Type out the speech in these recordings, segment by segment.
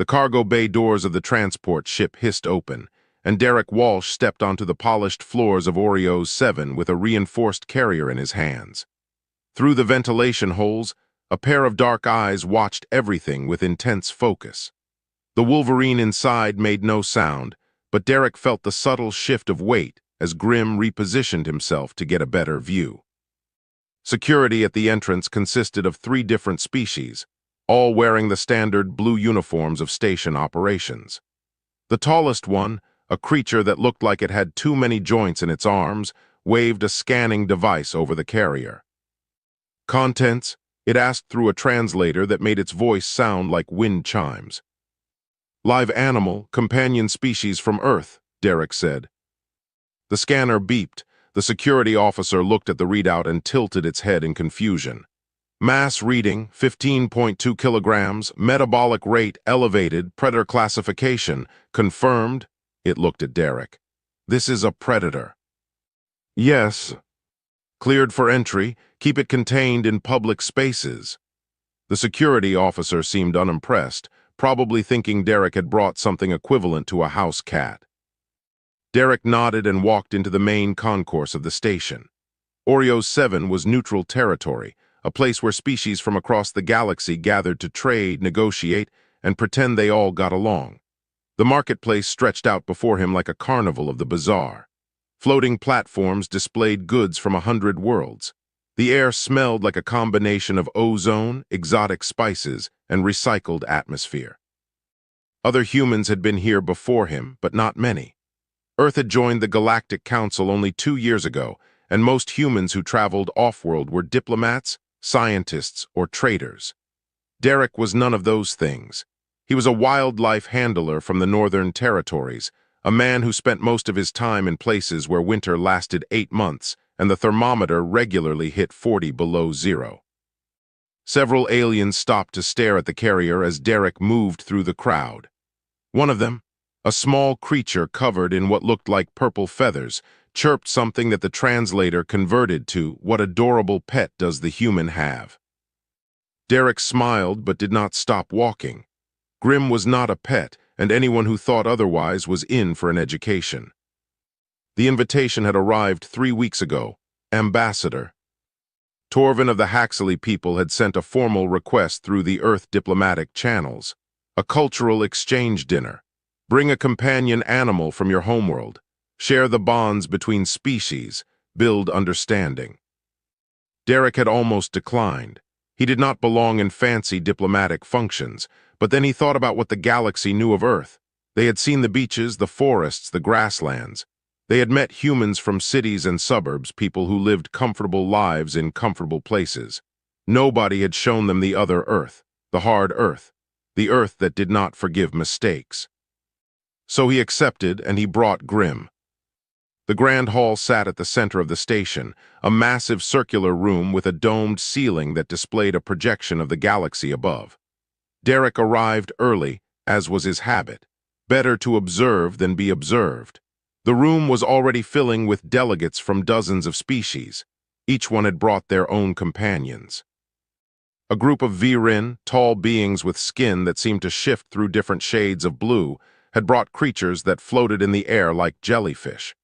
The cargo bay doors of the transport ship hissed open, and Derek Walsh stepped onto the polished floors of Orio's 7 with a reinforced carrier in his hands. Through the ventilation holes, a pair of dark eyes watched everything with intense focus. The Wolverine inside made no sound, but Derek felt the subtle shift of weight as Grimm repositioned himself to get a better view. Security at the entrance consisted of 3 different species, all wearing the standard blue uniforms of station operations. The tallest one, a creature that looked like it had too many joints in its arms, waved a scanning device over the carrier. Contents, it asked through a translator that made its voice sound like wind chimes. Live animal, companion species from Earth, Derek said. The scanner beeped. The security officer looked at the readout and tilted its head in confusion. Mass reading, 15.2 kilograms, metabolic rate elevated, predator classification, confirmed. It looked at Derek. This is a predator. Yes. Cleared for entry, keep it contained in public spaces. The security officer seemed unimpressed, probably thinking Derek had brought something equivalent to a house cat. Derek nodded and walked into the main concourse of the station. Orio's 7 was neutral territory, a place where species from across the galaxy gathered to trade, negotiate, and pretend they all got along. The marketplace stretched out before him like a carnival of the bizarre. Floating platforms displayed goods from 100 worlds. The air smelled like a combination of ozone, exotic spices, and recycled atmosphere. Other humans had been here before him, but not many. Earth had joined the Galactic Council only 2 years ago, and most humans who traveled off-world were diplomats, scientists, or traders. Derek was none of those things. He was a wildlife handler from the Northern Territories, a man who spent most of his time in places where winter lasted 8 months and the thermometer regularly hit 40 below zero. Several aliens stopped to stare at the carrier as Derek moved through the crowd. One of them, a small creature covered in what looked like purple feathers, chirped something that the translator converted to, "What adorable pet does the human have?" Derek smiled but did not stop walking. Grimm was not a pet, and anyone who thought otherwise was in for an education. The invitation had arrived 3 weeks ago. Ambassador. Torvin of the Haxley people had sent a formal request through the Earth diplomatic channels. A cultural exchange dinner. Bring a companion animal from your homeworld. Share the bonds between species. Build understanding. Derek had almost declined. He did not belong in fancy diplomatic functions, but then he thought about what the galaxy knew of Earth. They had seen the beaches, the forests, the grasslands. They had met humans from cities and suburbs, people who lived comfortable lives in comfortable places. Nobody had shown them the other Earth, the hard Earth, the Earth that did not forgive mistakes. So he accepted, and he brought Grimm. The Grand Hall sat at the center of the station, a massive circular room with a domed ceiling that displayed a projection of the galaxy above. Derek arrived early, as was his habit. Better to observe than be observed. The room was already filling with delegates from dozens of species. Each one had brought their own companions. A group of Virin, tall beings with skin that seemed to shift through different shades of blue, had brought creatures that floated in the air like jellyfish.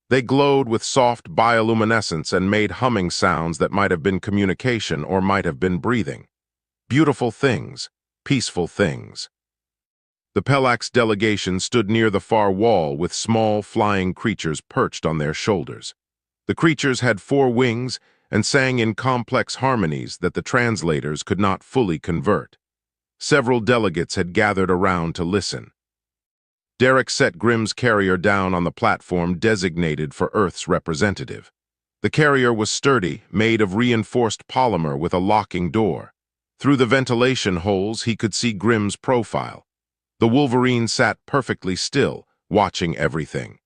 They glowed with soft bioluminescence and made humming sounds that might have been communication or might have been breathing. Beautiful things, peaceful things. The Pelax delegation stood near the far wall with small flying creatures perched on their shoulders. The creatures had 4 wings and sang in complex harmonies that the translators could not fully convert. Several delegates had gathered around to listen. Derek set Grimm's carrier down on the platform designated for Earth's representative. The carrier was sturdy, made of reinforced polymer with a locking door. Through the ventilation holes, he could see Grimm's profile. The Wolverine sat perfectly still, watching everything.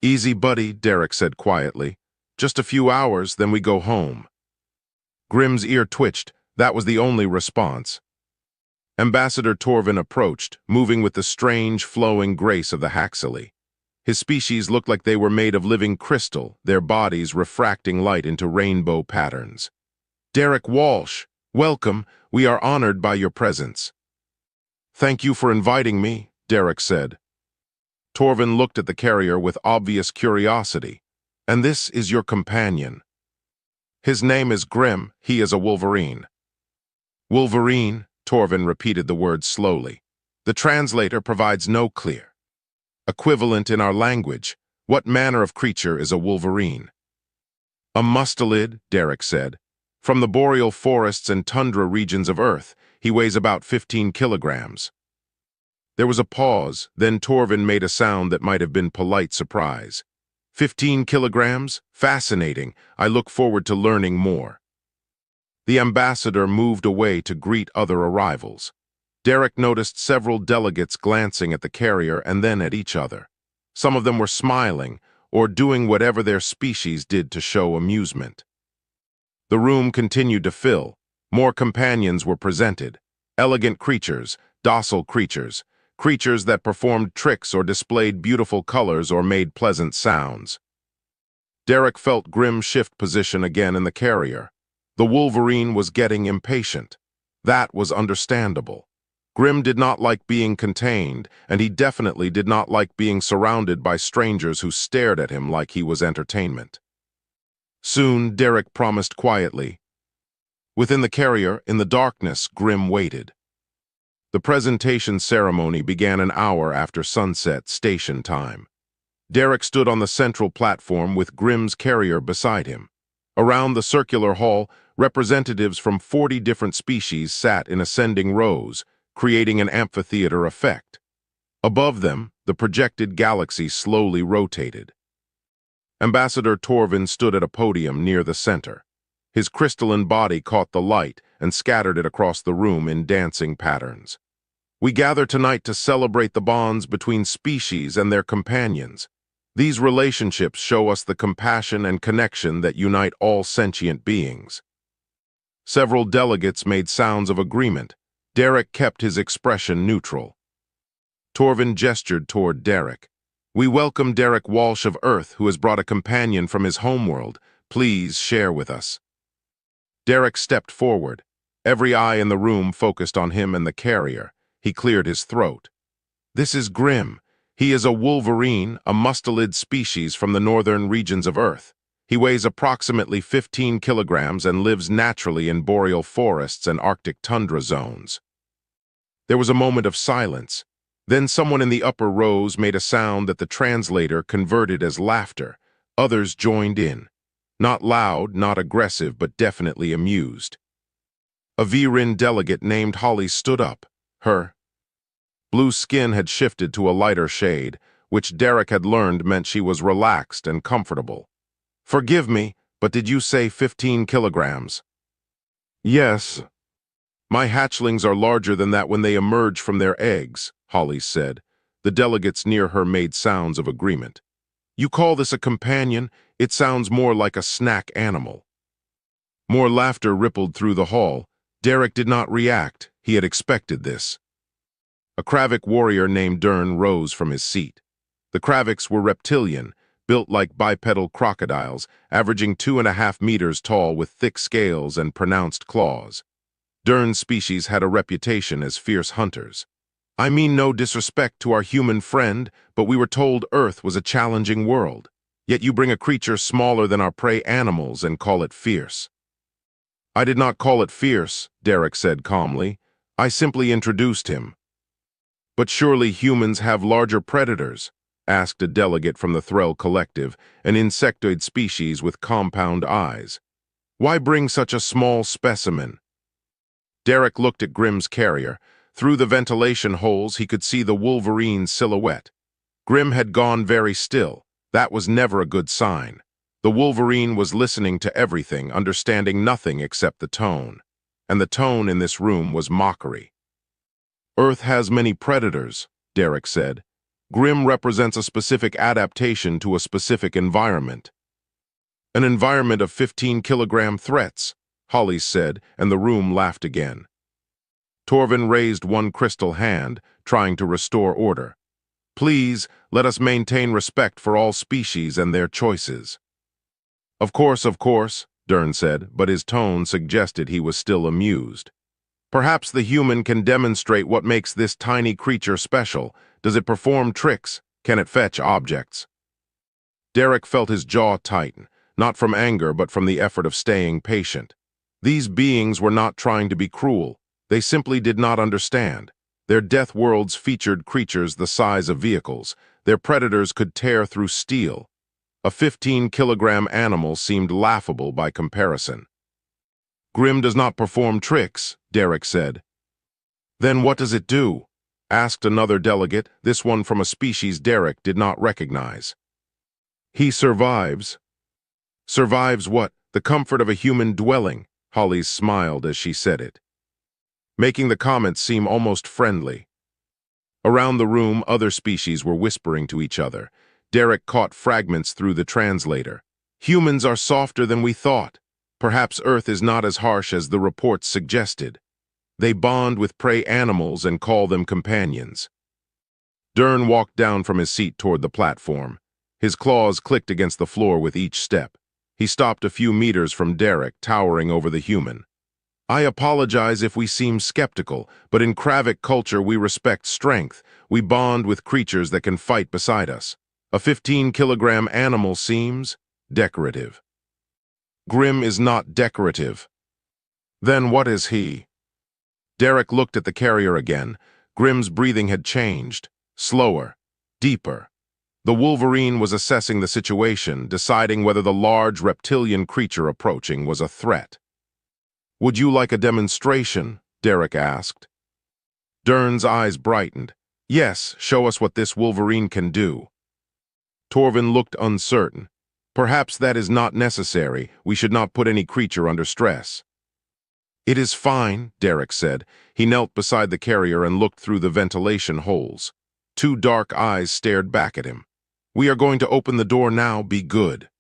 "Easy, buddy," Derek said quietly. "Just a few hours, then we go home." Grimm's ear twitched. That was the only response. Ambassador Torvin approached, moving with the strange, flowing grace of the Haxley. His species looked like they were made of living crystal, their bodies refracting light into rainbow patterns. "Derek Walsh, welcome. We are honored by your presence." Thank you for inviting me, Derek said. Torvin looked at the carrier with obvious curiosity. And this is your companion. His name is Grim. He is a Wolverine. Wolverine, Torvin repeated the word slowly. The translator provides no clear equivalent in our language. What manner of creature is a Wolverine? A mustelid, Derek said. From the boreal forests and tundra regions of Earth, he weighs about 15 kilograms. There was a pause, then Torvin made a sound that might have been polite surprise. 15 kilograms? Fascinating. I look forward to learning more. The ambassador moved away to greet other arrivals. Derek noticed several delegates glancing at the carrier and then at each other. Some of them were smiling or doing whatever their species did to show amusement. The room continued to fill. More companions were presented. Elegant creatures, docile creatures, creatures that performed tricks or displayed beautiful colors or made pleasant sounds. Derek felt Grim shift position again in the carrier. The Wolverine was getting impatient. That was understandable. Grim did not like being contained, and he definitely did not like being surrounded by strangers who stared at him like he was entertainment. Soon, Derek promised quietly. Within the carrier, in the darkness, Grim waited. The presentation ceremony began an hour after sunset station time. Derek stood on the central platform with Grim's carrier beside him. Around the circular hall, representatives from 40 different species sat in ascending rows, creating an amphitheater effect. Above them, the projected galaxy slowly rotated. Ambassador Torvin stood at a podium near the center. His crystalline body caught the light and scattered it across the room in dancing patterns. We gather tonight to celebrate the bonds between species and their companions. These relationships show us the compassion and connection that unite all sentient beings. Several delegates made sounds of agreement. Derek kept his expression neutral. Torvin gestured toward Derek. We welcome Derek Walsh of Earth, who has brought a companion from his homeworld. Please share with us. Derek stepped forward. Every eye in the room focused on him and the carrier. He cleared his throat. This is Grim. He is a Wolverine, a mustelid species from the northern regions of Earth. He weighs approximately 15 kilograms and lives naturally in boreal forests and Arctic tundra zones. There was a moment of silence. Then someone in the upper rows made a sound that the translator converted as laughter. Others joined in. Not loud, not aggressive, but definitely amused. A Virin delegate named Holly stood up. Her blue skin had shifted to a lighter shade, which Derek had learned meant she was relaxed and comfortable. Forgive me, but did you say 15 kilograms? Yes. My hatchlings are larger than that when they emerge from their eggs, Holly said. The delegates near her made sounds of agreement. You call this a companion? It sounds more like a snack animal. More laughter rippled through the hall. Derek did not react. He had expected this. A Kravik warrior named Dern rose from his seat. The Kraviks were reptilian, built like bipedal crocodiles, averaging 2.5 meters tall with thick scales and pronounced claws. Dern's species had a reputation as fierce hunters. I mean no disrespect to our human friend, but we were told Earth was a challenging world. Yet you bring a creature smaller than our prey animals and call it fierce. I did not call it fierce, Derek said calmly. I simply introduced him. But surely humans have larger predators, asked a delegate from the Threll Collective, an insectoid species with compound eyes. Why bring such a small specimen? Derek looked at Grim's carrier. Through the ventilation holes, he could see the Wolverine's silhouette. Grim had gone very still. That was never a good sign. The Wolverine was listening to everything, understanding nothing except the tone. And the tone in this room was mockery. Earth has many predators, Derek said. Grim represents a specific adaptation to a specific environment. An environment of 15-kilogram threats, Holly said, and the room laughed again. Torvin raised one crystal hand, trying to restore order. Please, let us maintain respect for all species and their choices. Of course, Dern said, but his tone suggested he was still amused. Perhaps the human can demonstrate what makes this tiny creature special. Does it perform tricks? Can it fetch objects? Derek felt his jaw tighten, not from anger but from the effort of staying patient. These beings were not trying to be cruel. They simply did not understand. Their death worlds featured creatures the size of vehicles. Their predators could tear through steel. A 15-kilogram animal seemed laughable by comparison. "Grim does not perform tricks," Derek said. "Then what does it do?" asked another delegate, this one from a species Derek did not recognize. "He survives." "Survives what? The comfort of a human dwelling," Holly smiled as she said it, making the comment seem almost friendly. Around the room, other species were whispering to each other. Derek caught fragments through the translator. "Humans are softer than we thought. Perhaps Earth is not as harsh as the reports suggested. They bond with prey animals and call them companions." Dern walked down from his seat toward the platform. His claws clicked against the floor with each step. He stopped a few meters from Derek, towering over the human. "I apologize if we seem skeptical, but in Kravic culture we respect strength. We bond with creatures that can fight beside us. A 15-kilogram animal seems decorative." "Grim is not decorative." "Then what is he?" Derek looked at the carrier again. Grim's breathing had changed. Slower, deeper. The Wolverine was assessing the situation, deciding whether the large reptilian creature approaching was a threat. "Would you like a demonstration?" Derek asked. Dern's eyes brightened. "Yes, show us what this Wolverine can do." Torvin looked uncertain. "Perhaps that is not necessary. We should not put any creature under stress." "It is fine," Derek said. He knelt beside the carrier and looked through the ventilation holes. Two dark eyes stared back at him. "We are going to open the door now. Be good."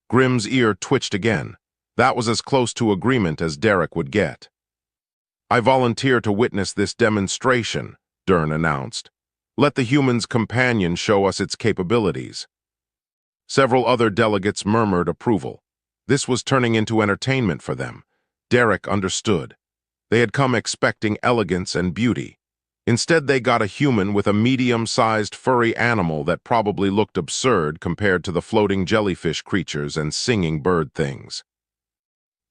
Grim's ear twitched again. That was as close to agreement as Derek would get. "I volunteer to witness this demonstration," Dern announced. "Let the human's companion show us its capabilities." Several other delegates murmured approval. This was turning into entertainment for them. Derek understood. They had come expecting elegance and beauty. Instead, they got a human with a medium-sized furry animal that probably looked absurd compared to the floating jellyfish creatures and singing bird things.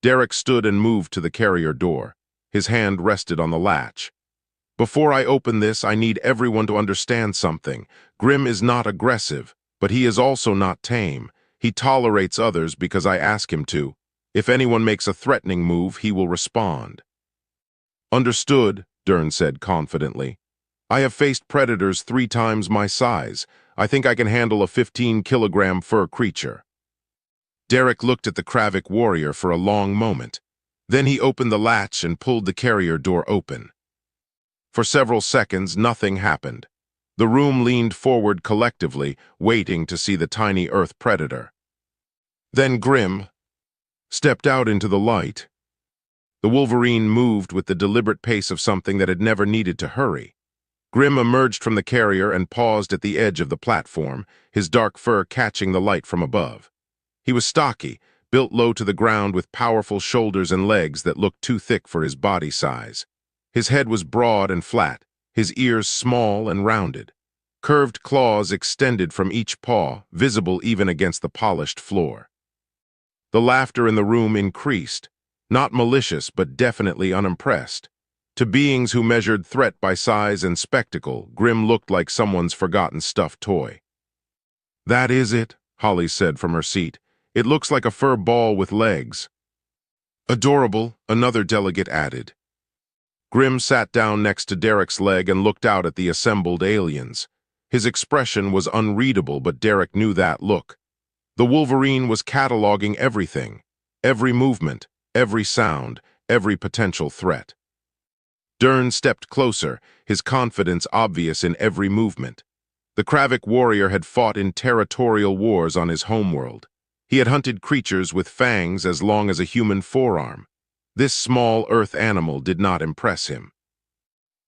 Derek stood and moved to the carrier door. His hand rested on the latch. "Before I open this, I need everyone to understand something. Grim is not aggressive, but he is also not tame. He tolerates others because I ask him to. If anyone makes a threatening move, he will respond." "Understood," Dern said confidently. "I have faced predators 3 times my size. I think I can handle a 15-kilogram fur creature." Derek looked at the Kravic warrior for a long moment. Then he opened the latch and pulled the carrier door open. For several seconds, nothing happened. The room leaned forward collectively, waiting to see the tiny Earth predator. Then Grim stepped out into the light. The Wolverine moved with the deliberate pace of something that had never needed to hurry. Grim emerged from the carrier and paused at the edge of the platform, his dark fur catching the light from above. He was stocky, built low to the ground with powerful shoulders and legs that looked too thick for his body size. His head was broad and flat, his ears small and rounded. Curved claws extended from each paw, visible even against the polished floor. The laughter in the room increased, not malicious but definitely unimpressed. To beings who measured threat by size and spectacle, Grim looked like someone's forgotten stuffed toy. "That is it," Holly said from her seat. "It looks like a fur ball with legs." "Adorable," another delegate added. Grim sat down next to Derek's leg and looked out at the assembled aliens. His expression was unreadable, but Derek knew that look. The Wolverine was cataloging everything, every movement, every sound, every potential threat. Dern stepped closer, his confidence obvious in every movement. The Kravic warrior had fought in territorial wars on his homeworld. He had hunted creatures with fangs as long as a human forearm. This small Earth animal did not impress him.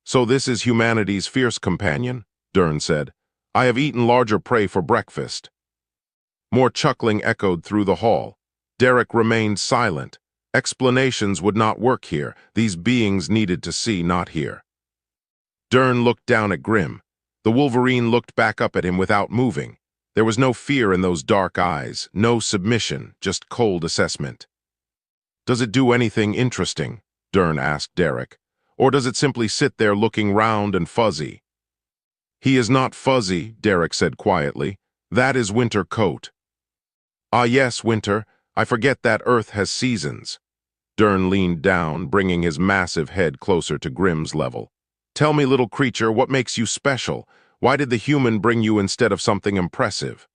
"So this is humanity's fierce companion," Dern said. "I have eaten larger prey for breakfast." More chuckling echoed through the hall. Derek remained silent. Explanations would not work here. These beings needed to see, not hear. Dern looked down at Grim. The Wolverine looked back up at him without moving. There was no fear in those dark eyes, no submission, just cold assessment. "Does it do anything interesting?" Dern asked Derek. "Or does it simply sit there looking round and fuzzy?" "He is not fuzzy," Derek said quietly. "That is Winter Coat." "Ah yes, Winter. I forget that Earth has seasons." Dern leaned down, bringing his massive head closer to Grim's level. "Tell me, little creature, what makes you special? Why did the human bring you instead of something impressive?"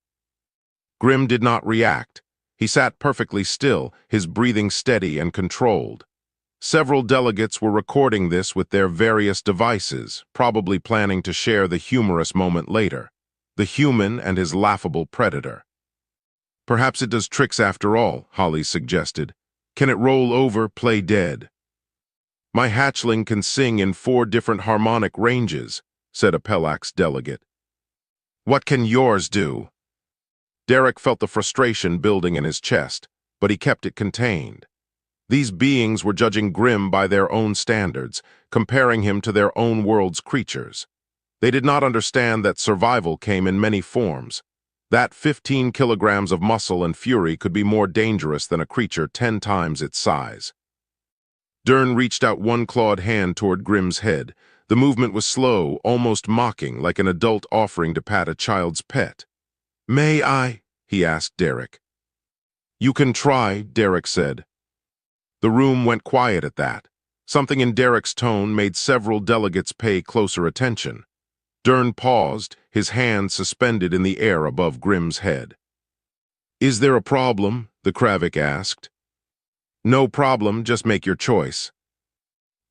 Grim did not react. He sat perfectly still, his breathing steady and controlled. Several delegates were recording this with their various devices, probably planning to share the humorous moment later. The human and his laughable predator. "Perhaps it does tricks after all," Holly suggested. "Can it roll over, play dead?" "My hatchling can sing in 4 different harmonic ranges," said a Pellax delegate. "What can yours do?" Derek felt the frustration building in his chest, but he kept it contained. These beings were judging Grim by their own standards, comparing him to their own world's creatures. They did not understand that survival came in many forms, that 15 kilograms of muscle and fury could be more dangerous than a creature 10 times its size. Dern reached out one clawed hand toward Grim's head. The movement was slow, almost mocking, like an adult offering to pat a child's pet. "May I?" he asked Derek. "You can try," Derek said. The room went quiet at that. Something in Derek's tone made several delegates pay closer attention. Dern paused, his hand suspended in the air above Grim's head. "Is there a problem?" the Kravik asked. "No problem, just make your choice."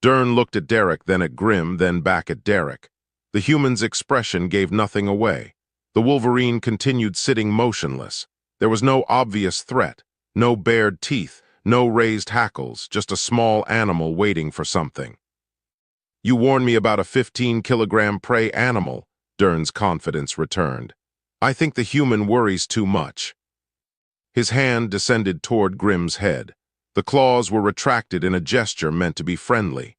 Dern looked at Derek, then at Grim, then back at Derek. The human's expression gave nothing away. The Wolverine continued sitting motionless. There was no obvious threat, no bared teeth, no raised hackles, just a small animal waiting for something. "You warned me about a 15-kilogram prey animal," Dern's confidence returned. "I think the human worries too much." His hand descended toward Grim's head. The claws were retracted in a gesture meant to be friendly.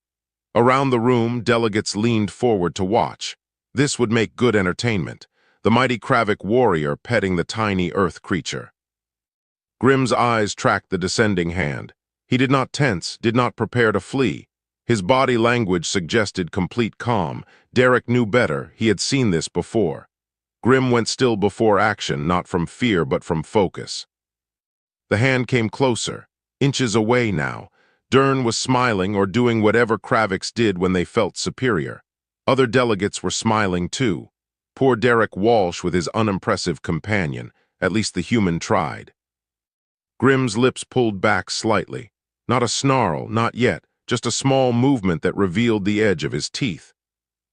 Around the room, delegates leaned forward to watch. This would make good entertainment. The mighty Kravik warrior petting the tiny earth creature. Grim's eyes tracked the descending hand. He did not tense, did not prepare to flee. His body language suggested complete calm. Derek knew better. He had seen this before. Grim went still before action, not from fear but from focus. The hand came closer, inches away now. Dern was smiling or doing whatever Kraviks did when they felt superior. Other delegates were smiling too. Poor Derek Walsh with his unimpressive companion. At least the human tried. Grim's lips pulled back slightly. Not a snarl, not yet. Just a small movement that revealed the edge of his teeth.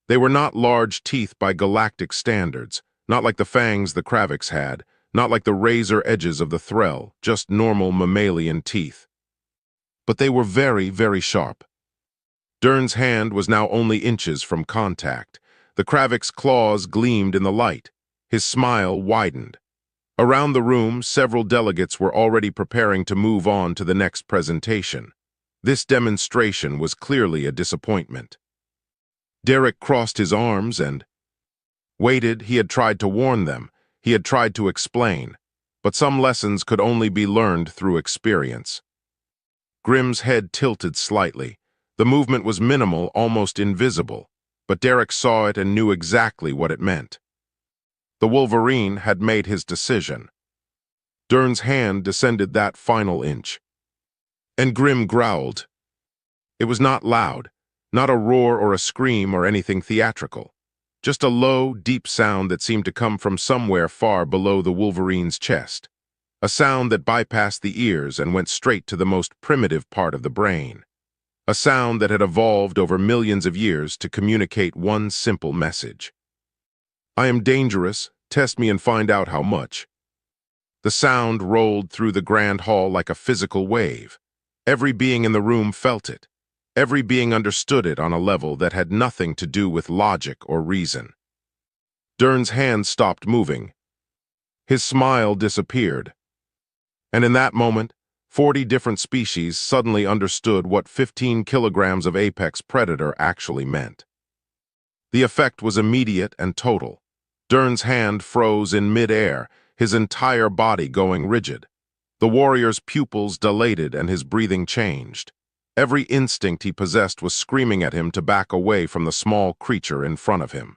They were not large teeth by galactic standards, not like the fangs the Kraviks had, not like the razor edges of the Threll, just normal mammalian teeth. But they were very, very sharp. Dern's hand was now only inches from contact. The Kravik's claws gleamed in the light. His smile widened. Around the room, several delegates were already preparing to move on to the next presentation. This demonstration was clearly a disappointment. Derek crossed his arms and waited. He had tried to warn them. He had tried to explain. But some lessons could only be learned through experience. Grim's head tilted slightly. The movement was minimal, almost invisible. But Derek saw it and knew exactly what it meant. The Wolverine had made his decision. Dern's hand descended that final inch. And Grim growled. It was not loud, not a roar or a scream or anything theatrical. Just a low, deep sound that seemed to come from somewhere far below the Wolverine's chest. A sound that bypassed the ears and went straight to the most primitive part of the brain. A sound that had evolved over millions of years to communicate one simple message. "I am dangerous. Test me and find out how much." The sound rolled through the grand hall like a physical wave. Every being in the room felt it. Every being understood it on a level that had nothing to do with logic or reason. Dern's hand stopped moving. His smile disappeared. And in that moment, 40 different species suddenly understood what 15 kilograms of apex predator actually meant. The effect was immediate and total. Dern's hand froze in mid-air, his entire body going rigid. The warrior's pupils dilated and his breathing changed. Every instinct he possessed was screaming at him to back away from the small creature in front of him.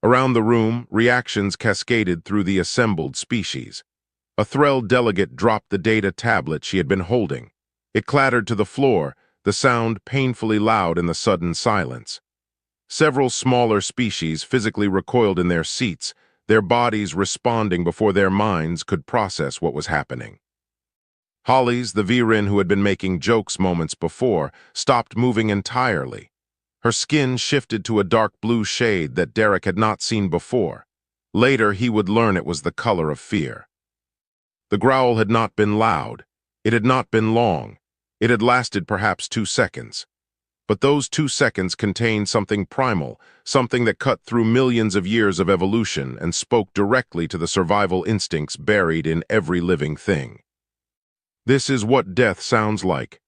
Around the room, reactions cascaded through the assembled species. A thrilled delegate dropped the data tablet she had been holding. It clattered to the floor, the sound painfully loud in the sudden silence. Several smaller species physically recoiled in their seats, their bodies responding before their minds could process what was happening. Hollis, the Viren who had been making jokes moments before, stopped moving entirely. Her skin shifted to a dark blue shade that Derek had not seen before. Later, he would learn it was the color of fear. The growl had not been loud. It had not been long. It had lasted perhaps 2 seconds. But those 2 seconds contained something primal, something that cut through millions of years of evolution and spoke directly to the survival instincts buried in every living thing. This is what death sounds like.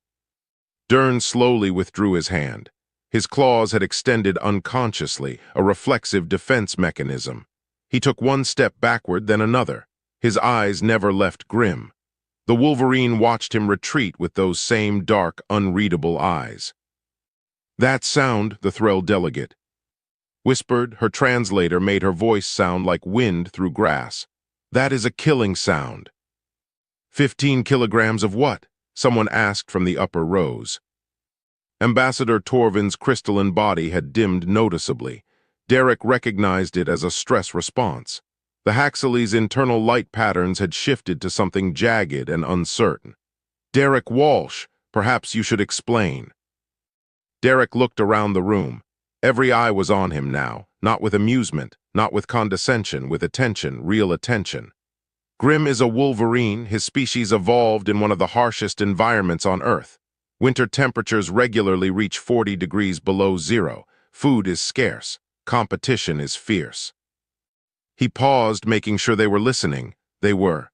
Dern slowly withdrew his hand. His claws had extended unconsciously, a reflexive defense mechanism. He took one step backward, then another. His eyes never left Grim. The Wolverine watched him retreat with those same dark, unreadable eyes. "That sound," the thrilled delegate whispered. Her translator made her voice sound like wind through grass. "That is a killing sound." 15 kilograms of what? Someone asked from the upper rows. Ambassador Torvin's crystalline body had dimmed noticeably. Derek recognized it as a stress response. The Haxley's internal light patterns had shifted to something jagged and uncertain. "Derek Walsh, perhaps you should explain." Derek looked around the room. Every eye was on him now, not with amusement, not with condescension, with attention, real attention. Grim is a Wolverine. His species evolved in one of the harshest environments on Earth. Winter temperatures regularly reach 40 degrees below zero. Food is scarce. Competition is fierce. He paused, making sure they were listening. They were.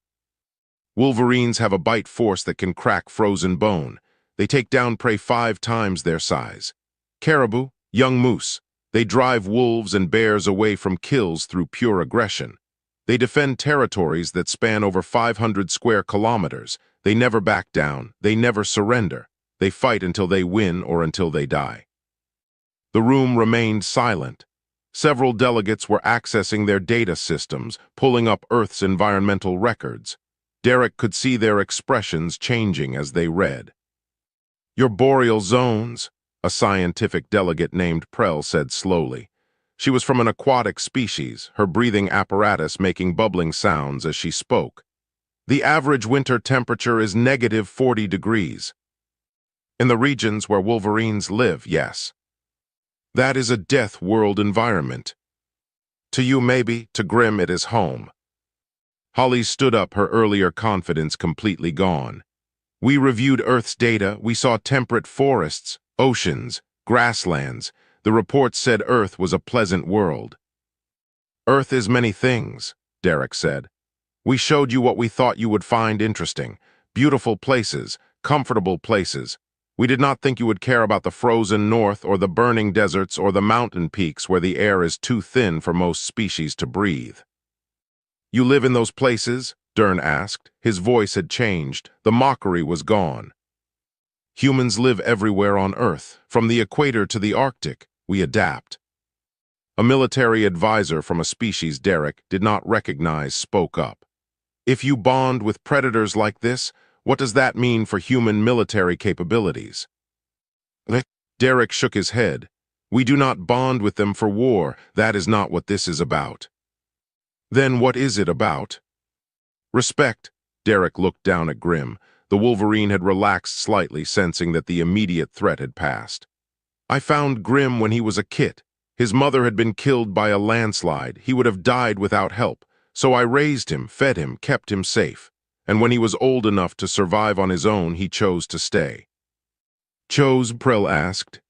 Wolverines have a bite force that can crack frozen bone. They take down prey 5 times their size. Caribou, young moose. They drive wolves and bears away from kills through pure aggression. They defend territories that span over 500 square kilometers. They never back down. They never surrender. They fight until they win or until they die. The room remained silent. Several delegates were accessing their data systems, pulling up Earth's environmental records. Derek could see their expressions changing as they read. "Your boreal zones," a scientific delegate named Prell said slowly. She was from an aquatic species, her breathing apparatus making bubbling sounds as she spoke. "The average winter temperature is negative 40 degrees. In the regions where Wolverines live, yes. That is a death world environment. To you maybe, to Grim it is home." Holly stood up, her earlier confidence completely gone. "We reviewed Earth's data. We saw temperate forests, oceans, grasslands. The report said Earth was a pleasant world." "Earth is many things," Derek said. "We showed you what we thought you would find interesting. Beautiful places, comfortable places. We did not think you would care about the frozen north or the burning deserts or the mountain peaks where the air is too thin for most species to breathe." "You live in those places?" Dern asked. His voice had changed. The mockery was gone. "Humans live everywhere on Earth, from the equator to the Arctic. We adapt." A military advisor from a species Derek did not recognize spoke up. "If you bond with predators like this, what does that mean for human military capabilities?" Derek shook his head. "We do not bond with them for war. That is not what this is about." "Then what is it about?" "Respect." Derek looked down at Grim. The Wolverine had relaxed slightly, sensing that the immediate threat had passed. "I found Grim when he was a kit. His mother had been killed by a landslide. He would have died without help. So I raised him, fed him, kept him safe. And when he was old enough to survive on his own, he chose to stay." "Chose?" Prell asked.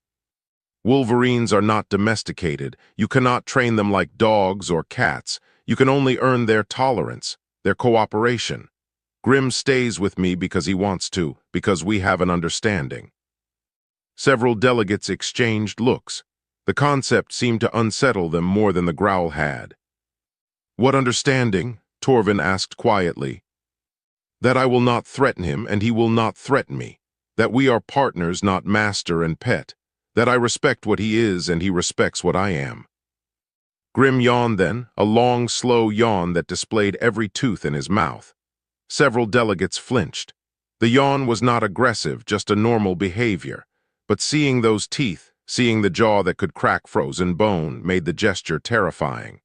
"Wolverines are not domesticated. You cannot train them like dogs or cats. You can only earn their tolerance, their cooperation. Grim stays with me because he wants to, because we have an understanding. Several delegates exchanged looks. The concept seemed to unsettle them more than the growl had. What understanding? Torvin asked quietly. That I will not threaten him and he will not threaten me. That we are partners, not master and pet. That I respect what he is and he respects what I am. Grim yawned then, a long, slow yawn that displayed every tooth in his mouth. Several delegates flinched. The yawn was not aggressive, just a normal behavior. But seeing those teeth, seeing the jaw that could crack frozen bone, made the gesture terrifying.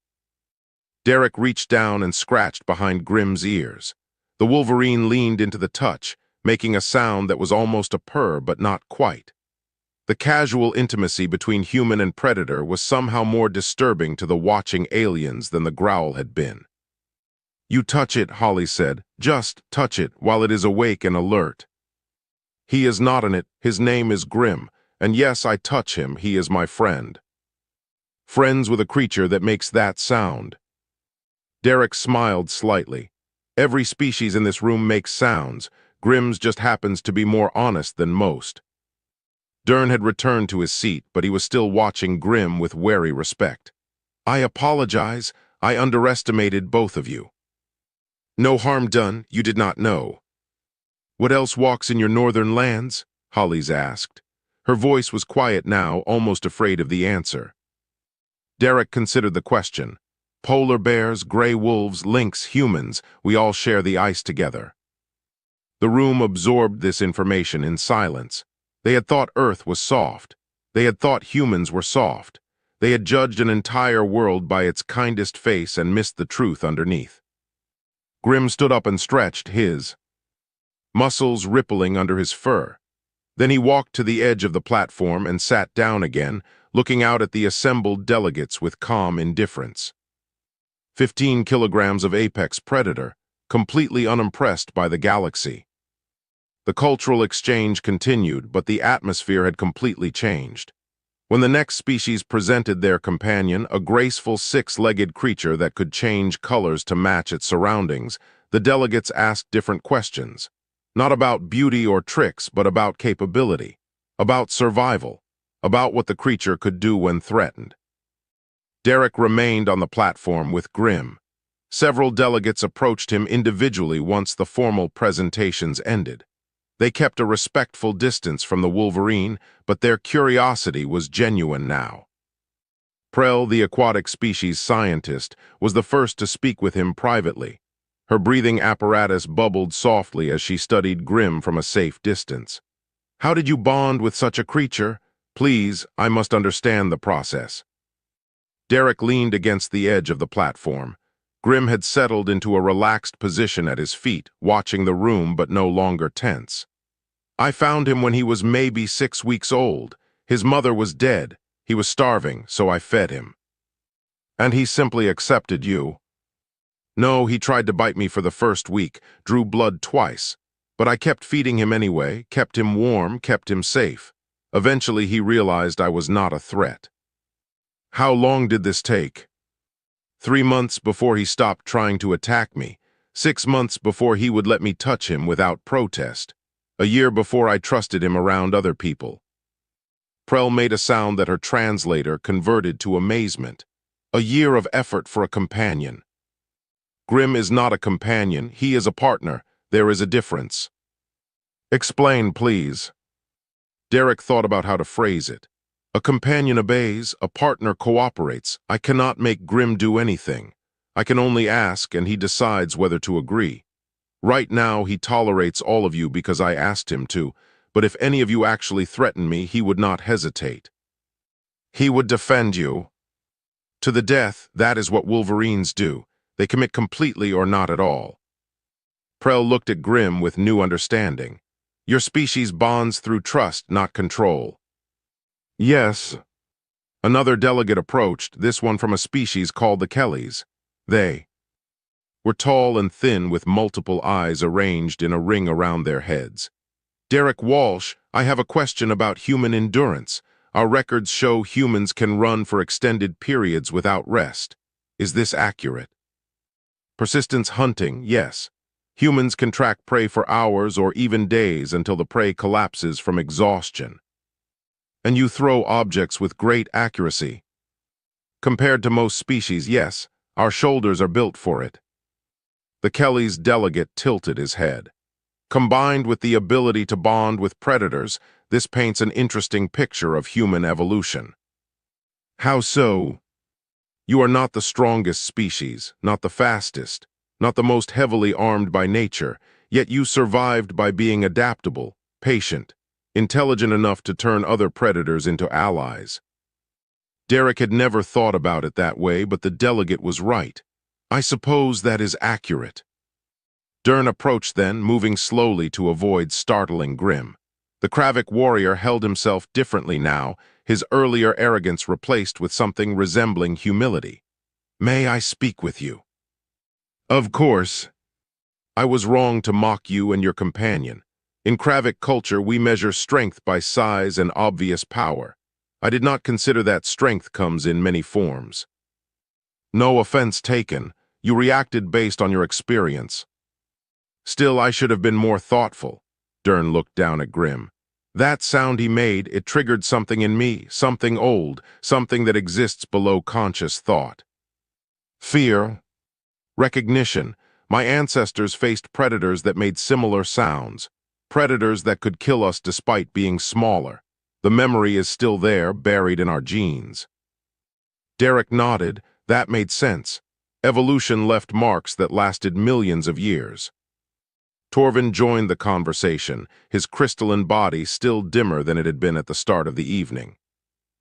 Derek reached down and scratched behind Grim's ears. The Wolverine leaned into the touch, making a sound that was almost a purr but not quite. The casual intimacy between human and predator was somehow more disturbing to the watching aliens than the growl had been. You touch it, Holly said. Just touch it while it is awake and alert. He is not in it, his name is Grim, and yes, I touch him, he is my friend. Friends with a creature that makes that sound. Derek smiled slightly. Every species in this room makes sounds. Grim's just happens to be more honest than most. Dern had returned to his seat, but he was still watching Grim with wary respect. I apologize. I underestimated both of you. No harm done, you did not know. What else walks in your northern lands? Hollis asked. Her voice was quiet now, almost afraid of the answer. Derek considered the question. Polar bears, gray wolves, lynx, humans, we all share the ice together. The room absorbed this information in silence. They had thought Earth was soft. They had thought humans were soft. They had judged an entire world by its kindest face and missed the truth underneath. Grim stood up and stretched, his muscles rippling under his fur. Then he walked to the edge of the platform and sat down again, looking out at the assembled delegates with calm indifference. 15 kilograms of apex predator, completely unimpressed by the galaxy. The cultural exchange continued, but the atmosphere had completely changed. When the next species presented their companion, a graceful six-legged creature that could change colors to match its surroundings, the delegates asked different questions. Not about beauty or tricks, but about capability, about survival, about what the creature could do when threatened. Derek remained on the platform with Grim. Several delegates approached him individually once the formal presentations ended. They kept a respectful distance from the Wolverine, but their curiosity was genuine now. Prell, the aquatic species scientist, was the first to speak with him privately. Her breathing apparatus bubbled softly as she studied Grim from a safe distance. How did you bond with such a creature? Please, I must understand the process. Derek leaned against the edge of the platform. Grim had settled into a relaxed position at his feet, watching the room but no longer tense. I found him when he was maybe 6 weeks old. His mother was dead. He was starving, so I fed him. And he simply accepted you. No, he tried to bite me for the first week, drew blood twice. But I kept feeding him anyway, kept him warm, kept him safe. Eventually he realized I was not a threat. How long did this take? 3 months before he stopped trying to attack me. 6 months before he would let me touch him without protest. A year before I trusted him around other people. Prell made a sound that her translator converted to amazement. A year of effort for a companion. Grim is not a companion, he is a partner. There is a difference. Explain, please. Derek thought about how to phrase it. A companion obeys, a partner cooperates. I cannot make Grim do anything. I can only ask, and he decides whether to agree. Right now, he tolerates all of you because I asked him to, but if any of you actually threaten me, he would not hesitate. He would defend you. To the death, that is what Wolverines do. They commit completely or not at all. Prell looked at Grim with new understanding. Your species bonds through trust, not control. Yes. Another delegate approached, this one from a species called the Kellys. They were tall and thin with multiple eyes arranged in a ring around their heads. Derek Walsh, I have a question about human endurance. Our records show humans can run for extended periods without rest. Is this accurate? Persistence hunting, yes. Humans can track prey for hours or even days until the prey collapses from exhaustion. And you throw objects with great accuracy. Compared to most species, yes, our shoulders are built for it. The Kelly's delegate tilted his head. Combined with the ability to bond with predators, this paints an interesting picture of human evolution. How so? You are not the strongest species, not the fastest, not the most heavily armed by nature, yet you survived by being adaptable, patient, intelligent enough to turn other predators into allies. Derek had never thought about it that way, but the delegate was right. I suppose that is accurate. Dern approached then, moving slowly to avoid startling Grim. The Kravik warrior held himself differently now, his earlier arrogance replaced with something resembling humility. May I speak with you? Of course. I was wrong to mock you and your companion. In Kravik culture, we measure strength by size and obvious power. I did not consider that strength comes in many forms. No offense taken. You reacted based on your experience. Still, I should have been more thoughtful. Dern looked down at Grim. That sound he made, it triggered something in me, something old, something that exists below conscious thought. Fear. Recognition. My ancestors faced predators that made similar sounds. Predators that could kill us despite being smaller. The memory is still there, buried in our genes. Derek nodded. That made sense. Evolution left marks that lasted millions of years. Torvin joined the conversation, his crystalline body still dimmer than it had been at the start of the evening.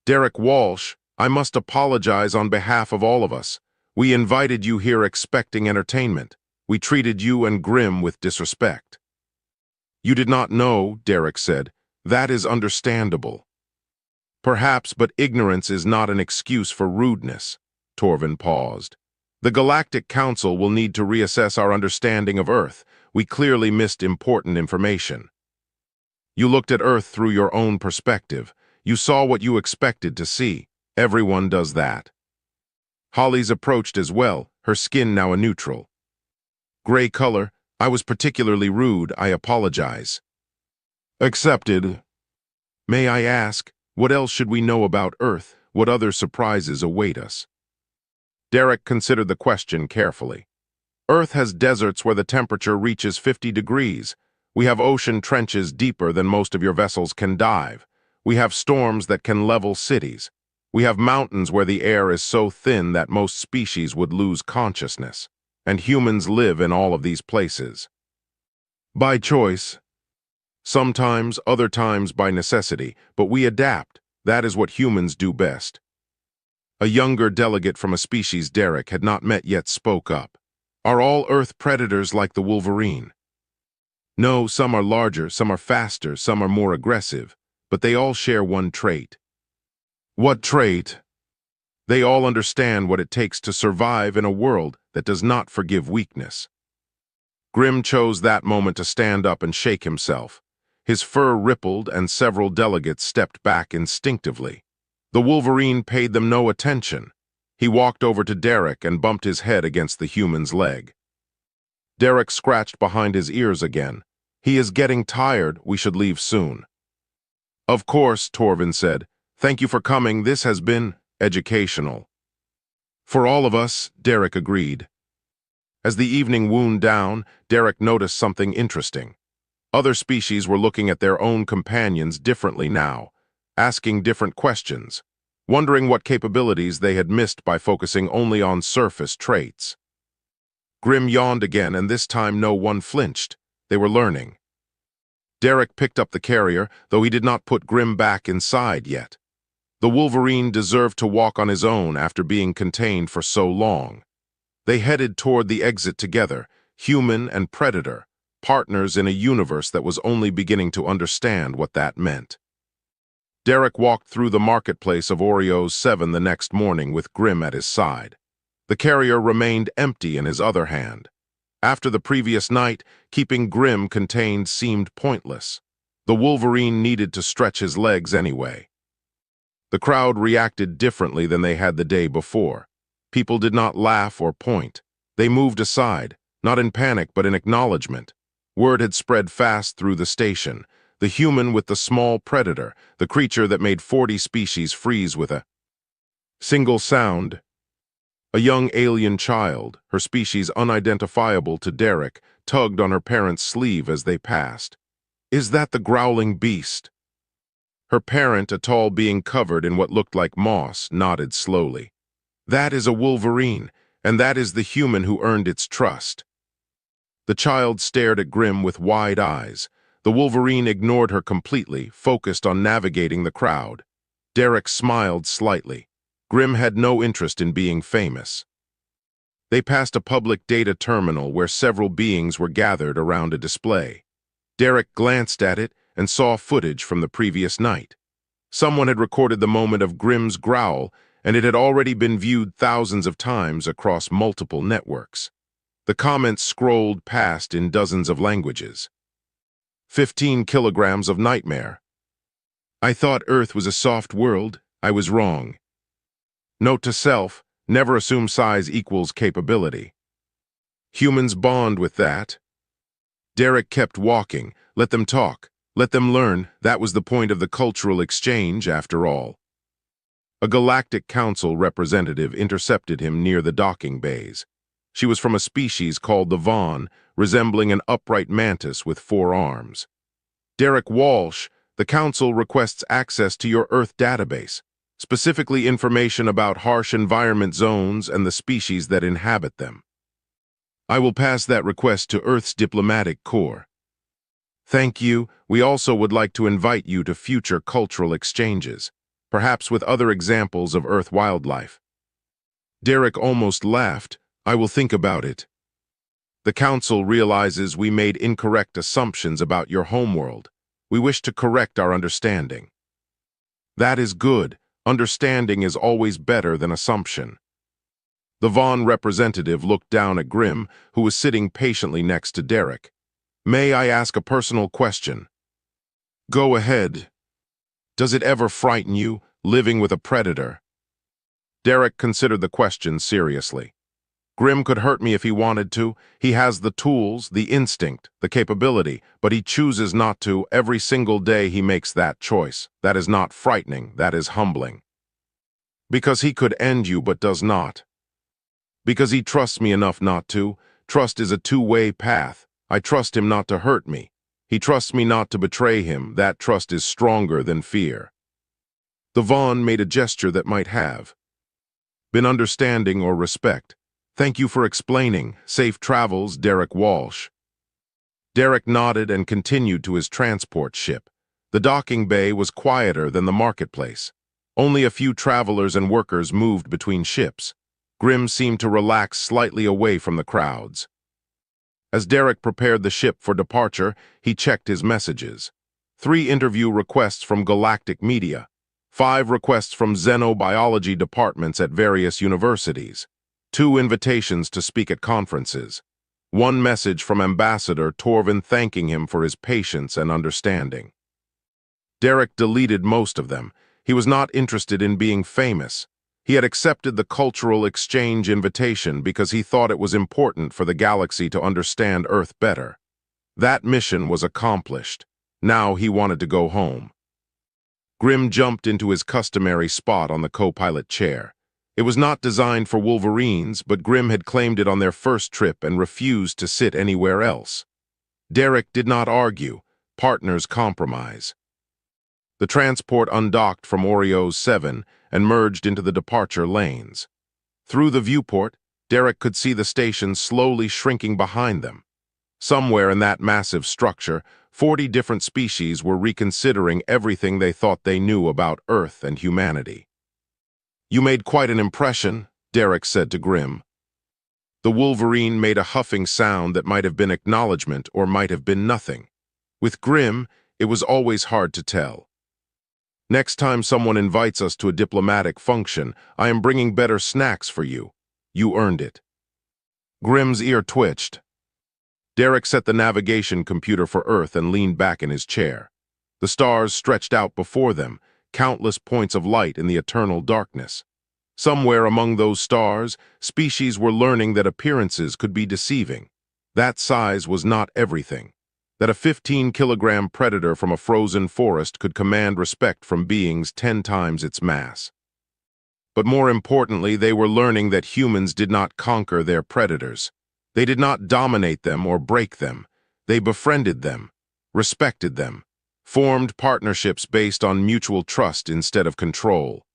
Derek Walsh, I must apologize on behalf of all of us. We invited you here expecting entertainment. We treated you and Grim with disrespect. You did not know, Derek said. That is understandable. Perhaps, but ignorance is not an excuse for rudeness. Torvin paused. The Galactic Council will need to reassess our understanding of Earth. We clearly missed important information. You looked at Earth through your own perspective. You saw what you expected to see. Everyone does that. Holly's approached as well, her skin now a neutral. Gray color. I was particularly rude. I apologize. Accepted. May I ask, what else should we know about Earth? What other surprises await us? Derek considered the question carefully. Earth has deserts where the temperature reaches 50 degrees. We have ocean trenches deeper than most of your vessels can dive. We have storms that can level cities. We have mountains where the air is so thin that most species would lose consciousness. And humans live in all of these places. By choice. Sometimes, other times by necessity, but we adapt. That is what humans do best. A younger delegate from a species Derek had not met yet spoke up. Are all Earth predators like the Wolverine? No, some are larger, some are faster, some are more aggressive, but they all share one trait. What trait? They all understand what it takes to survive in a world that does not forgive weakness. Grim chose that moment to stand up and shake himself. His fur rippled and several delegates stepped back instinctively. The Wolverine paid them no attention. He walked over to Derek and bumped his head against the human's leg. Derek scratched behind his ears again. He is getting tired. We should leave soon. Of course, Torvin said. Thank you for coming. This has been educational. For all of us, Derek agreed. As the evening wound down, Derek noticed something interesting. Other species were looking at their own companions differently now, asking different questions, wondering what capabilities they had missed by focusing only on surface traits. Grim yawned again, and this time no one flinched. They were learning. Derek picked up the carrier, though he did not put Grim back inside yet. The Wolverine deserved to walk on his own after being contained for so long. They headed toward the exit together, human and predator, partners in a universe that was only beginning to understand what that meant. Derek walked through the marketplace of Orio's 7 the next morning with Grim at his side. The carrier remained empty in his other hand. After the previous night, keeping Grim contained seemed pointless. The Wolverine needed to stretch his legs anyway. The crowd reacted differently than they had the day before. People did not laugh or point. They moved aside, not in panic but in acknowledgement. Word had spread fast through the station. The human with the small predator, the creature that made 40 species freeze with a single sound. A young alien child, her species unidentifiable to Derek, tugged on her parent's sleeve as they passed. "Is that the growling beast?" Her parent, a tall being covered in what looked like moss, nodded slowly. "That is a Wolverine, and that is the human who earned its trust." The child stared at Grimm with wide eyes. The Wolverine ignored her completely, focused on navigating the crowd. Derek smiled slightly. Grimm had no interest in being famous. They passed a public data terminal where several beings were gathered around a display. Derek glanced at it and saw footage from the previous night. Someone had recorded the moment of Grimm's growl, and it had already been viewed thousands of times across multiple networks. The comments scrolled past in dozens of languages. 15 kilograms of nightmare. I thought Earth was a soft world. I was wrong. Note to self, never assume size equals capability. Humans bond with that. Derek kept walking. Let them talk. Let them learn. That was the point of the cultural exchange, after all. A galactic council representative intercepted him near the docking bays. She was from a species called the Vaughn, resembling an upright mantis with 4 arms. "Derek Walsh, the council requests access to your Earth database, specifically information about harsh environment zones and the species that inhabit them. I will pass that request to Earth's diplomatic corps. Thank you. We also would like to invite you to future cultural exchanges, perhaps with other examples of Earth wildlife." Derek almost laughed. "I will think about it. The council realizes we made incorrect assumptions about your homeworld. We wish to correct our understanding." "That is good. Understanding is always better than assumption." The Vaughn representative looked down at Grimm, who was sitting patiently next to Derek. "May I ask a personal question?" "Go ahead." "Does it ever frighten you, living with a predator?" Derek considered the question seriously. "Grimm could hurt me if he wanted to. He has the tools, the instinct, the capability, but he chooses not to. Every single day he makes that choice. That is not frightening, that is humbling. Because he could end you but does not. Because he trusts me enough not to. Trust is a two-way path. I trust him not to hurt me. He trusts me not to betray him. That trust is stronger than fear." The Vaughn made a gesture that might have been understanding or respect. "Thank you for explaining. Safe travels, Derek Walsh." Derek nodded and continued to his transport ship. The docking bay was quieter than the marketplace. Only a few travelers and workers moved between ships. Grimm seemed to relax slightly away from the crowds. As Derek prepared the ship for departure, he checked his messages. 3 interview requests from galactic media. 5 requests from xenobiology departments at various universities. 2 invitations to speak at conferences. 1 message from Ambassador Torvin thanking him for his patience and understanding. Derek deleted most of them. He was not interested in being famous. He had accepted the cultural exchange invitation because he thought it was important for the galaxy to understand Earth better. That mission was accomplished. Now he wanted to go home. Grimm jumped into his customary spot on the co-pilot chair. It was not designed for Wolverines, but Grimm had claimed it on their first trip and refused to sit anywhere else. Derek did not argue. Partners compromise. The transport undocked from Oreo 7 and merged into the departure lanes. Through the viewport, Derek could see the station slowly shrinking behind them. Somewhere in that massive structure, 40 different species were reconsidering everything they thought they knew about Earth and humanity. "You made quite an impression," Derek said to Grimm. The Wolverine made a huffing sound that might have been acknowledgement or might have been nothing. With Grimm, it was always hard to tell. "Next time someone invites us to a diplomatic function, I am bringing better snacks for you. You earned it." Grimm's ear twitched. Derek set the navigation computer for Earth and leaned back in his chair. The stars stretched out before them, countless points of light in the eternal darkness. Somewhere among those stars, species were learning that appearances could be deceiving. That size was not everything. That a 15-kilogram predator from a frozen forest could command respect from beings 10 times its mass. But more importantly, they were learning that humans did not conquer their predators. They did not dominate them or break them. They befriended them, respected them, formed partnerships based on mutual trust instead of control.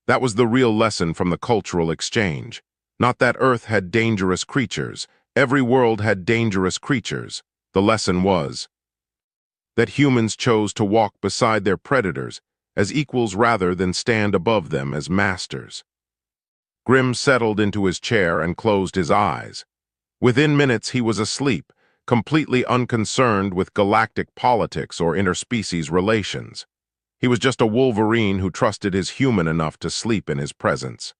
That was the real lesson from the cultural exchange. Not that Earth had dangerous creatures. Every world had dangerous creatures. The lesson was that humans chose to walk beside their predators as equals rather than stand above them as masters. Grimm settled into his chair and closed his eyes. Within minutes he was asleep, completely unconcerned with galactic politics or interspecies relations. He was just a Wolverine who trusted his human enough to sleep in his presence.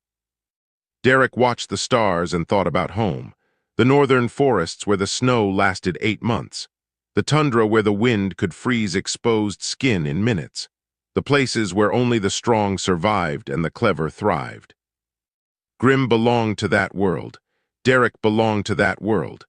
Derek watched the stars and thought about home. The northern forests where the snow lasted 8 months. The tundra where the wind could freeze exposed skin in minutes. The places where only the strong survived and the clever thrived. Grimm belonged to that world. Derek belonged to that world.